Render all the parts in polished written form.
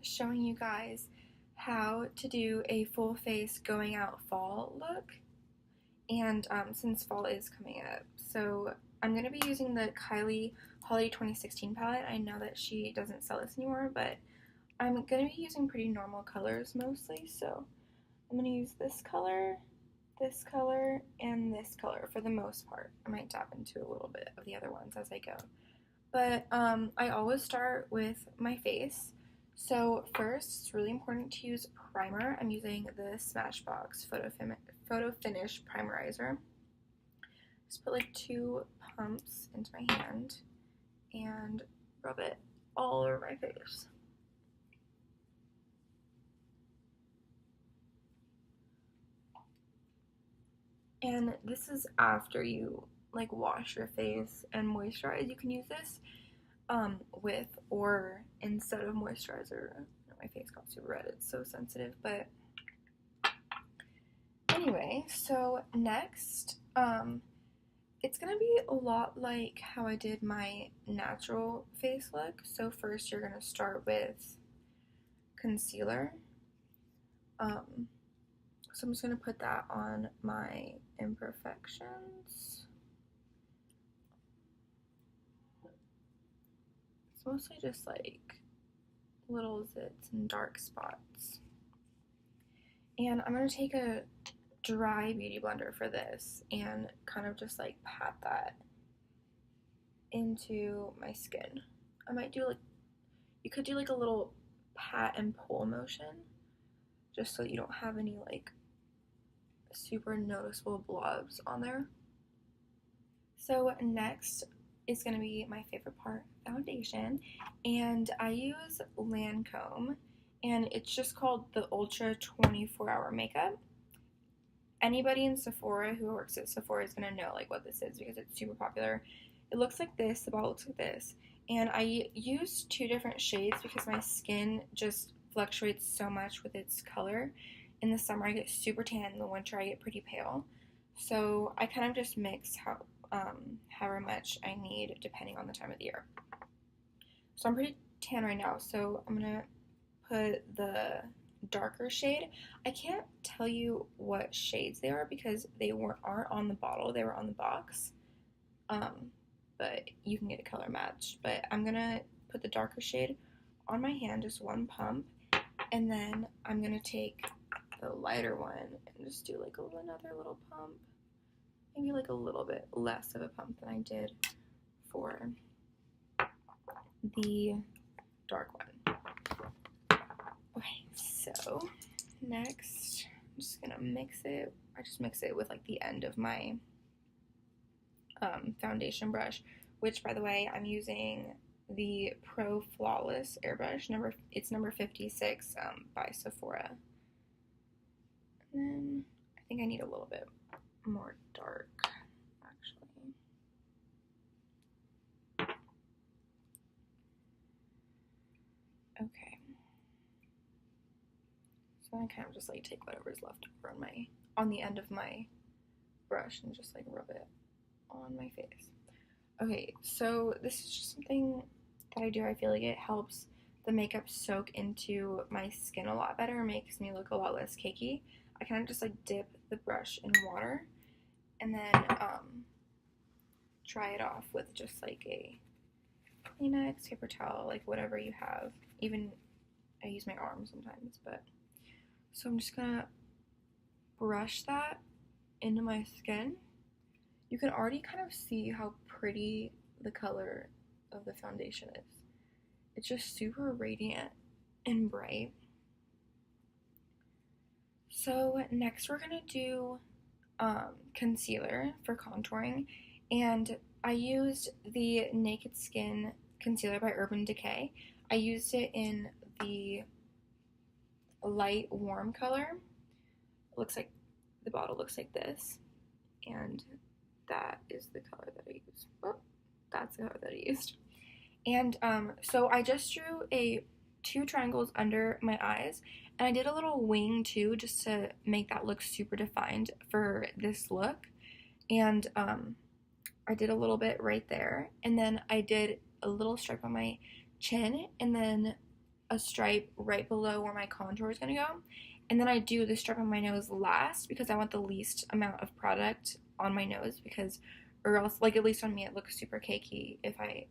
showing you guys how to do a full face going out fall look, and since fall is coming up, so I'm going to be using the Kylie Holiday 2016 palette. I know that she doesn't sell this anymore, but I'm going to be using pretty normal colors mostly, so I'm going to use this color, and this color for the most part. I might tap into a little bit of the other ones as I go. But I always start with my face. So first, it's really important to use primer. I'm using the Smashbox Photo Finish Primerizer. Just put like 2 pumps into my hand and rub it all over my face. And this is after you like wash your face and moisturize. You can use this with or instead of moisturizer. My face got super red, it's so sensitive. But anyway, so next it's gonna be a lot like how I did my natural face look. So first you're gonna start with concealer. So I'm just going to put that on my imperfections. It's mostly just like little zits and dark spots. And I'm going to take a dry beauty blender for this and kind of just like pat that into my skin. I might do like, you could do like a little pat and pull motion just so you don't have any like super noticeable blobs on there. So next is going to be my favorite part, foundation, and I use Lancome, and it's just called the Ultra 24-Hour Makeup. Anybody in Sephora who works at Sephora is going to know like what this is because it's super popular. It looks like this, the bottle looks like this, and I use 2 different shades because my skin just fluctuates so much with its color. In the summer I get super tan, in the winter I get pretty pale. So I kind of just mix however much I need depending on the time of the year. So I'm pretty tan right now, so I'm going to put the darker shade. I can't tell you what shades they are because they aren't on the bottle, they were on the box. But you can get a color match. But I'm going to put the darker shade on my hand, just 1 pump, and then I'm going to take the lighter one and just do like another little pump, maybe like a little bit less of a pump than I did for the dark one. Okay, so next I'm just gonna mix it. I just mix it with like the end of my foundation brush, which by the way I'm using the Pro Flawless airbrush. It's number 56 by Sephora. And then I think I need a little bit more dark, actually. Okay. So I kind of just like take whatever's left over on the end of my brush and just like rub it on my face. Okay, so this is just something that I do. I feel like it helps the makeup soak into my skin a lot better, makes me look a lot less cakey. I kind of just like dip the brush in water and then dry it off with just like a Kleenex, paper towel, like whatever you have. Even I use my arm sometimes, but so I'm just gonna brush that into my skin. You can already kind of see how pretty the color of the foundation is. It's just super radiant and bright. So next we're gonna do concealer for contouring, and I used the Naked Skin concealer by Urban Decay. I used it in the light warm color. It looks like the bottle looks like this, and that is the color that I used. Oh, that's the color that I used. And so I just drew 2 triangles under my eyes, and I did a little wing too just to make that look super defined for this look. And I did a little bit right there, and then I did a little stripe on my chin, and then a stripe right below where my contour is going to go. And then I do the stripe on my nose last because I want the least amount of product on my nose, because, or else, like, at least on me, it looks super cakey if I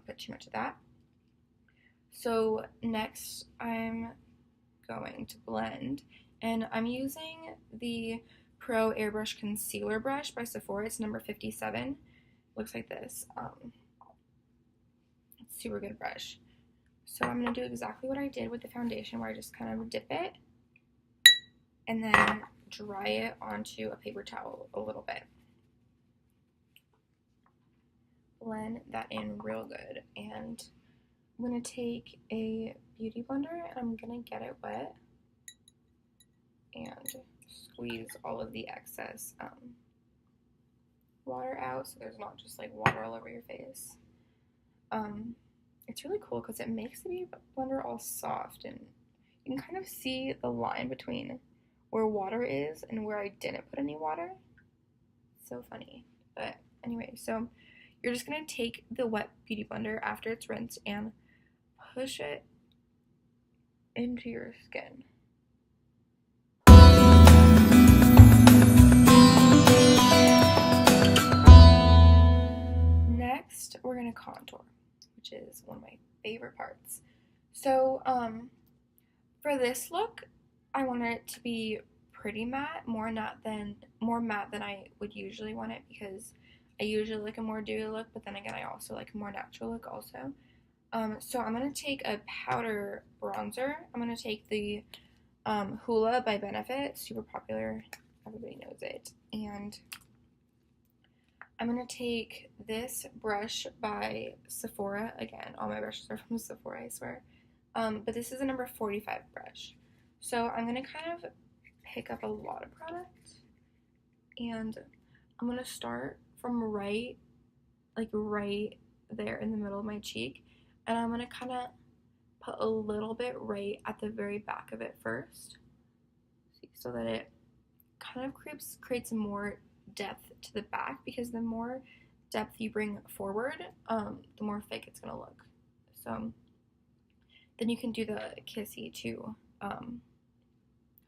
put too much of that. So next I'm going to blend, and I'm using the Pro Airbrush Concealer Brush by Sephora. It's number 57. Looks like this. It's a super good brush. So I'm going to do exactly what I did with the foundation, where I just kind of dip it and then dry it onto a paper towel a little bit. Blend that in real good, and I'm going to take a beauty blender and I'm going to get it wet and squeeze all of the excess water out, so there's not just like water all over your face. It's really cool because it makes the beauty blender all soft, and you can kind of see the line between where water is and where I didn't put any water. So funny. But anyway, so you're just going to take the wet beauty blender after it's rinsed and push it into your skin. Next, we're going to contour, which is one of my favorite parts. So, for this look, I want it to be pretty matte, more matte than I would usually want it, because I usually like a more dewy look, but then again, I also like a more natural look also. So I'm going to take a powder bronzer. I'm going to take the Hoola by Benefit, super popular, everybody knows it, and I'm going to take this brush by Sephora. Again, all my brushes are from Sephora, I swear. But this is a number 45 brush. So I'm going to kind of pick up a lot of product, and I'm going to start from right there in the middle of my cheek, and I'm going to kind of put a little bit right at the very back of it first, so that it kind of creates more depth to the back, because the more depth you bring forward, the more fake it's going to look. So then you can do the kissy to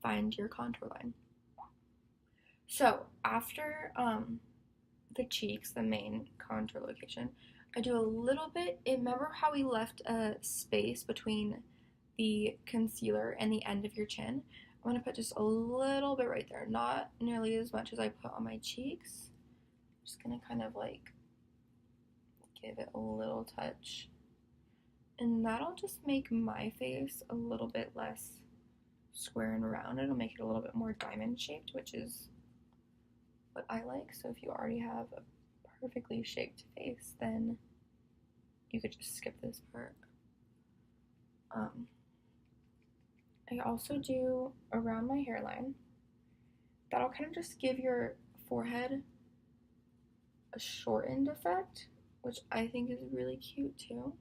find your contour line. So after the cheeks, the main contour location, I do a little bit. Remember how we left a space between the concealer and the end of your chin? I'm going to put just a little bit right there, not nearly as much as I put on my cheeks. I'm just going to kind of like give it a little touch, and that'll just make my face a little bit less square and round. It'll make it a little bit more diamond shaped, which is what I like. So if you already have a perfectly shaped face, then you could just skip this part. I also do around my hairline. That'll kind of just give your forehead a shortened effect, which I think is really cute too.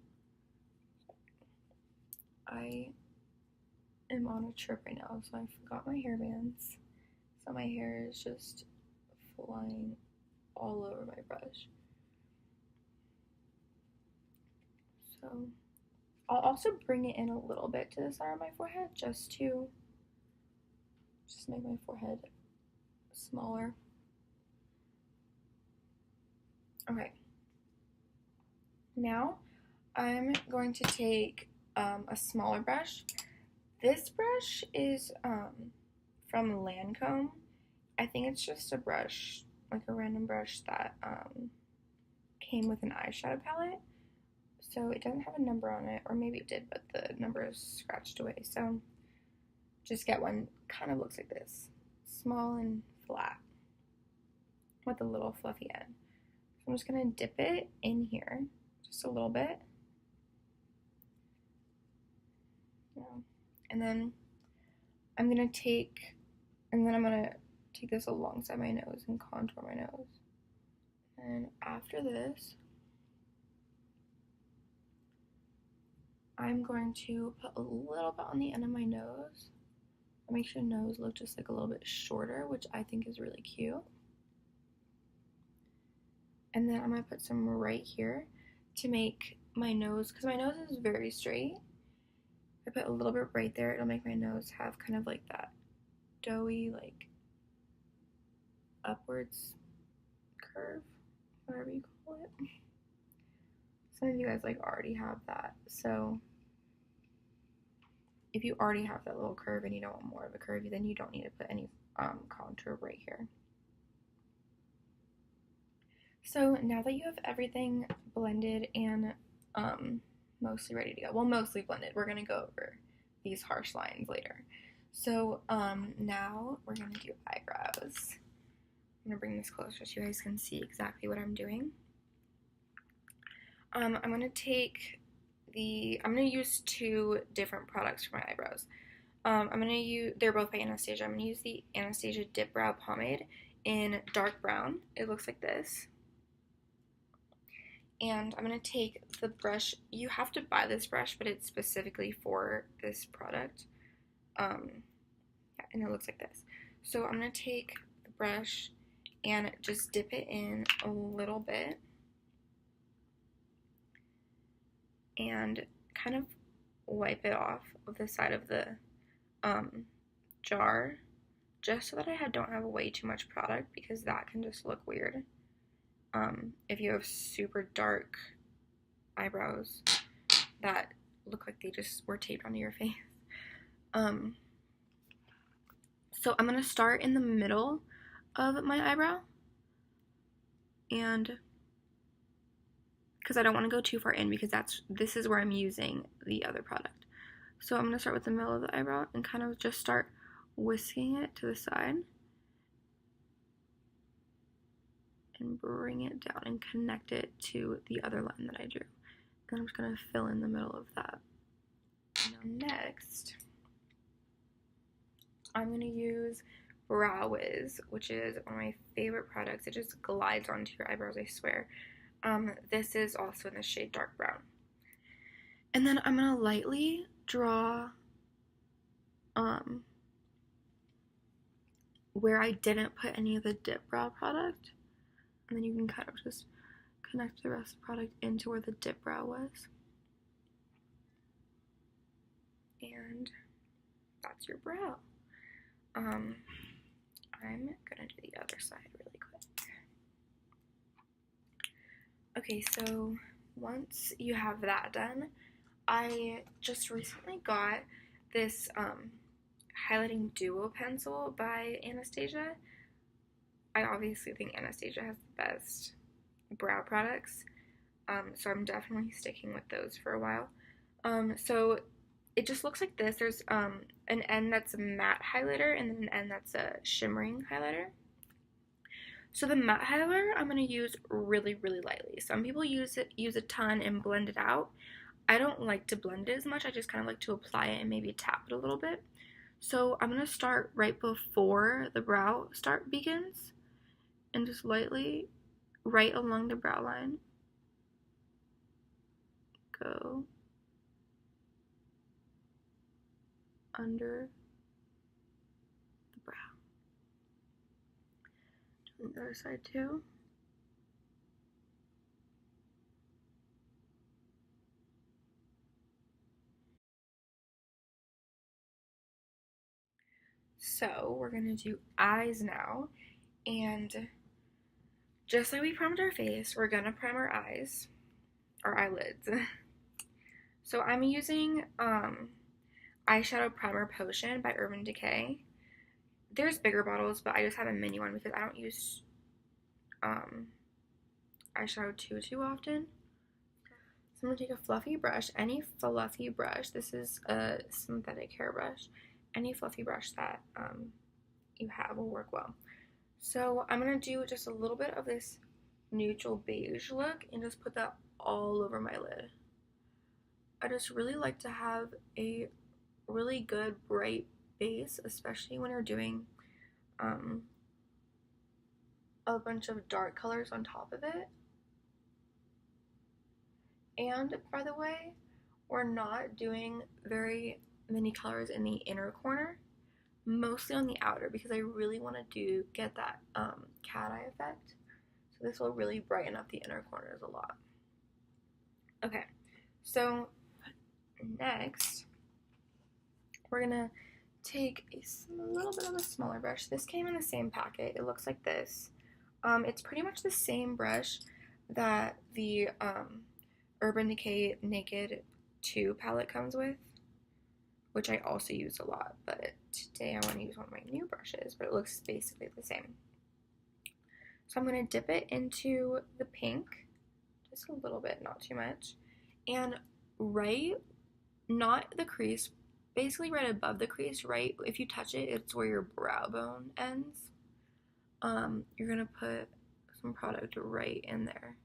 I am on a trip right now, so I forgot my hairbands. So my hair is just flying all over my brush. So I'll also bring it in a little bit to the side of my forehead, just to make my forehead smaller. Okay. Now I'm going to take a smaller brush. This brush is from Lancome. I think it's just a brush, like a random brush that came with an eyeshadow palette. So it doesn't have a number on it, or maybe it did, but the number is scratched away. So just get one, kind of looks like this, small and flat with a little fluffy end. So I'm just gonna dip it in here, just a little bit. And then I'm gonna take this alongside my nose and contour my nose. And after this, I'm going to put a little bit on the end of my nose. It makes your nose look just like a little bit shorter, which I think is really cute. And then I'm going to put some right here to make my nose, because my nose is very straight, I put a little bit right there. It'll make my nose have kind of like that doughy, like upwards curve, whatever you call it. Some of you guys like already have that, so if you already have that little curve and you don't want more of a curve, then you don't need to put any contour right here. So now that you have everything blended and mostly ready to go, well, mostly blended, we're gonna go over these harsh lines later. So now we're gonna do eyebrows. I'm gonna bring this closer so you guys can see exactly what I'm doing. I'm gonna use two different products for my eyebrows. They're both by Anastasia. I'm gonna use the Anastasia DipBrow Pomade in dark brown. It looks like this. And I'm gonna take the brush. You have to buy this brush, but it's specifically for this product. Yeah, and it looks like this. So I'm gonna take the brush and just dip it in a little bit and kind of wipe it off of the side of the jar, just so that I don't have way too much product, because that can just look weird if you have super dark eyebrows that look like they just were taped onto your face. So I'm gonna start in the middle of my eyebrow, and because I don't want to go too far in, because this is where I'm using the other product. So I'm gonna start with the middle of the eyebrow and kind of just start whisking it to the side and bring it down and connect it to the other line that I drew. Then I'm just gonna fill in the middle of that. Now next, I'm gonna use Brow Whiz, which is one of my favorite products. It just glides onto your eyebrows, I swear. This is also in the shade dark brown. And then I'm gonna lightly draw where I didn't put any of the DipBrow product, and then you can kind of just connect the rest of the product into where the DipBrow was. And that's your brow. I'm gonna do the other side really quick. Okay, so once you have that done, I just recently got this highlighting duo pencil by Anastasia. I obviously think Anastasia has the best brow products, so I'm definitely sticking with those for a while. So it just looks like this. There's an end that's a matte highlighter and then an end that's a shimmering highlighter. So the matte highlighter I'm going to use really, really lightly. Some people use a ton and blend it out. I don't like to blend it as much. I just kind of like to apply it and maybe tap it a little bit. So I'm going to start right before the brow begins and just lightly right along the brow line go under the brow. Do the other side too. So we're gonna do eyes now, and just like we primed our face, we're gonna prime our eyes, our eyelids. So I'm using Eyeshadow Primer Potion by Urban Decay. There's bigger bottles, but I just have a mini one because I don't use eyeshadow too often. So I'm gonna take a fluffy brush, any fluffy brush. This is a synthetic hairbrush. Any fluffy brush that you have will work well. So I'm gonna do just a little bit of this neutral beige look and just put that all over my lid. I just really like to have a really good bright base, especially when you're doing a bunch of dark colors on top of it. And by the way, we're not doing very many colors in the inner corner, mostly on the outer, because I really want to get that cat eye effect. So this will really brighten up the inner corners a lot. Okay, so next we're gonna take a little bit of a smaller brush. This came in the same packet. It looks like this. It's pretty much the same brush that the Urban Decay Naked 2 palette comes with, which I also use a lot, but today I want to use one of my new brushes, but it looks basically the same. So I'm going to dip it into the pink, just a little bit, not too much, and not the crease, basically right above the crease, right, if you touch it, it's where your brow bone ends. You're going to put some product right in there.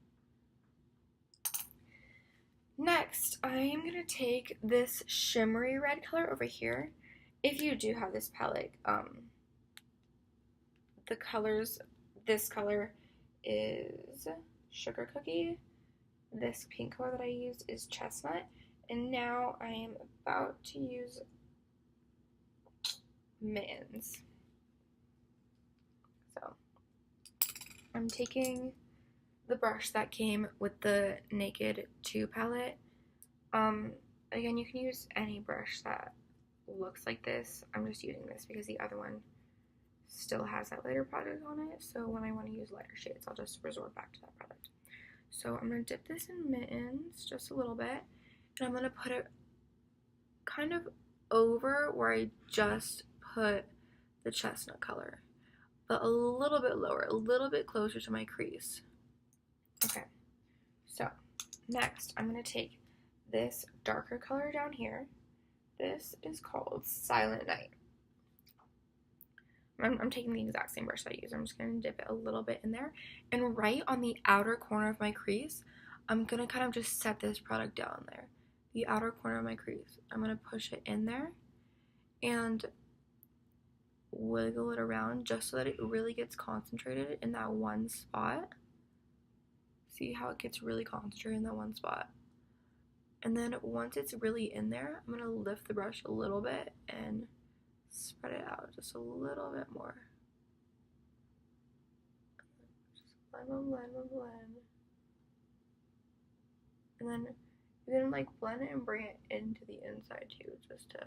Next, I am going to take this shimmery red color over here. If you do have this palette, the colors, this color is Sugar Cookie, this pink color that I use is Chestnut, and now I am about to use Mittens. So, I'm taking the brush that came with the Naked 2 palette. Again, you can use any brush that looks like this. I'm just using this because the other one still has that lighter product on it, so when I want to use lighter shades, I'll just resort back to that product. So I'm going to dip this in Mittens just a little bit, and I'm going to put it kind of over where I just put the chestnut color, but a little bit lower, a little bit closer to my crease. Okay, so next I'm going to take this darker color down here. This is called Silent Night. I'm taking the exact same brush that I use. I'm just going to dip it a little bit in there. And right on the outer corner of my crease, I'm going to kind of just set this product down there. The outer corner of my crease. I'm going to push it in there and wiggle it around just so that it really gets concentrated in that one spot. See how it gets really concentrated in that one spot? And then once it's really in there, I'm going to lift the brush a little bit and spread it out just a little bit more. Just blend, blend, blend, blend. And then you can like blend it and bring it into the inside too, just to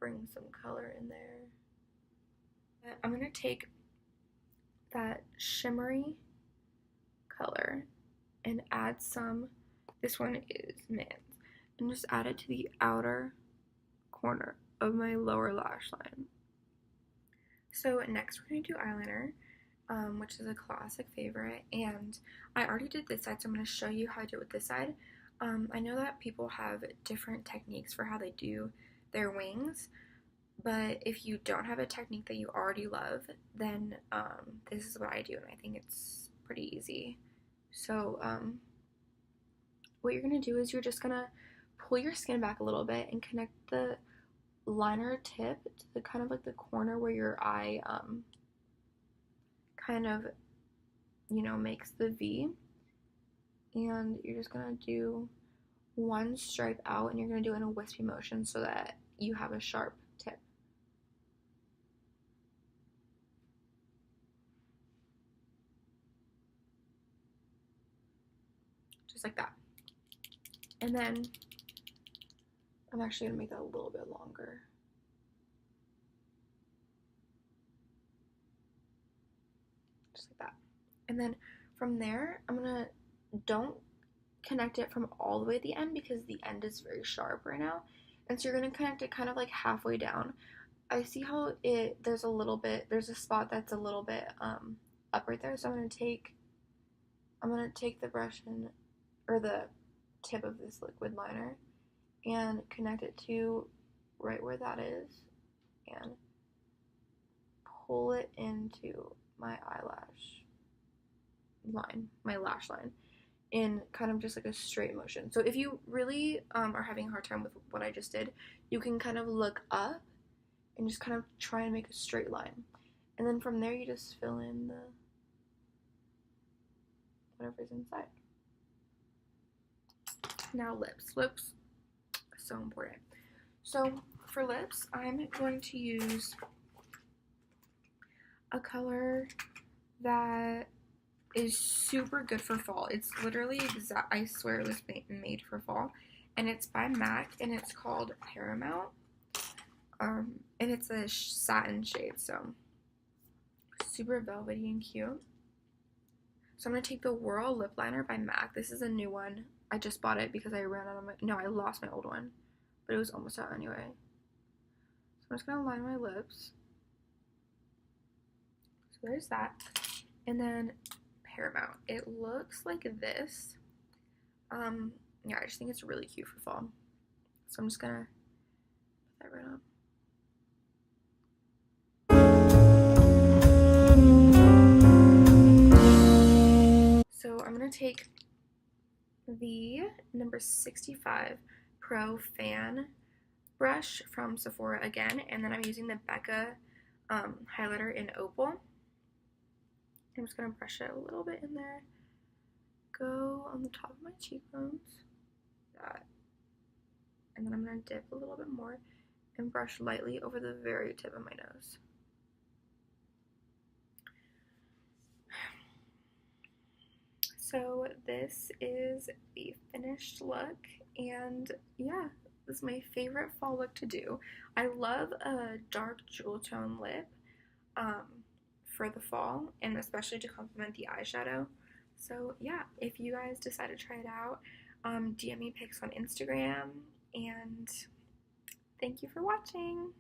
bring some color in there. I'm going to take that shimmery color and add some, this one is Mittens, and just add it to the outer corner of my lower lash line. So next we're going to do eyeliner, which is a classic favorite, and I already did this side, so I'm going to show you how I do it with this side. I know that people have different techniques for how they do their wings, but if you don't have a technique that you already love, then this is what I do, and I think it's pretty easy. So what you're going to do is you're just going to pull your skin back a little bit and connect the liner tip to the kind of like the corner where your eye kind of, you know, makes the V, and you're just going to do one stripe out, and you're going to do it in a wispy motion so that you have a sharp tip. Just like that. And then I'm actually going to make that a little bit longer. Just like that. And then from there, I'm going to, don't connect it from all the way at the end because the end is very sharp right now. And so you're going to connect it kind of like halfway down. I see how there's a spot that's a little bit up right there. So I'm going to take the brush or the tip of this liquid liner and connect it to right where that is and pull it into my eyelash line, my lash line, in kind of just like a straight motion. So if you really are having a hard time with what I just did, you can kind of look up and just kind of try and make a straight line. And then from there you just fill in the whatever's inside. Now lips. Lips, so important. So for lips, I'm going to use a color that is super good for fall. It's literally I swear it was made for fall. And it's by MAC, and it's called Paramount. And it's a satin shade, so super velvety and cute. So I'm going to take the Whirl lip liner by MAC. This is a new one. I just bought it because I ran out of my, no, I lost my old one, but it was almost out anyway. So I'm just going to line my lips. So there's that. And then Paramount. It looks like this. Yeah, I just think it's really cute for fall. So I'm just going to put that right on. So I'm going to take the number 65 Pro Fan brush from Sephora again, and then I'm using the Becca highlighter in Opal. I'm just going to brush it a little bit in there. Go on the top of my cheekbones. That. And then I'm going to dip a little bit more and brush lightly over the very tip of my nose. So this is the finished look, and yeah, this is my favorite fall look to do. I love a dark jewel tone lip for the fall, and especially to complement the eyeshadow. So yeah, if you guys decide to try it out, DM me pics on Instagram, and thank you for watching.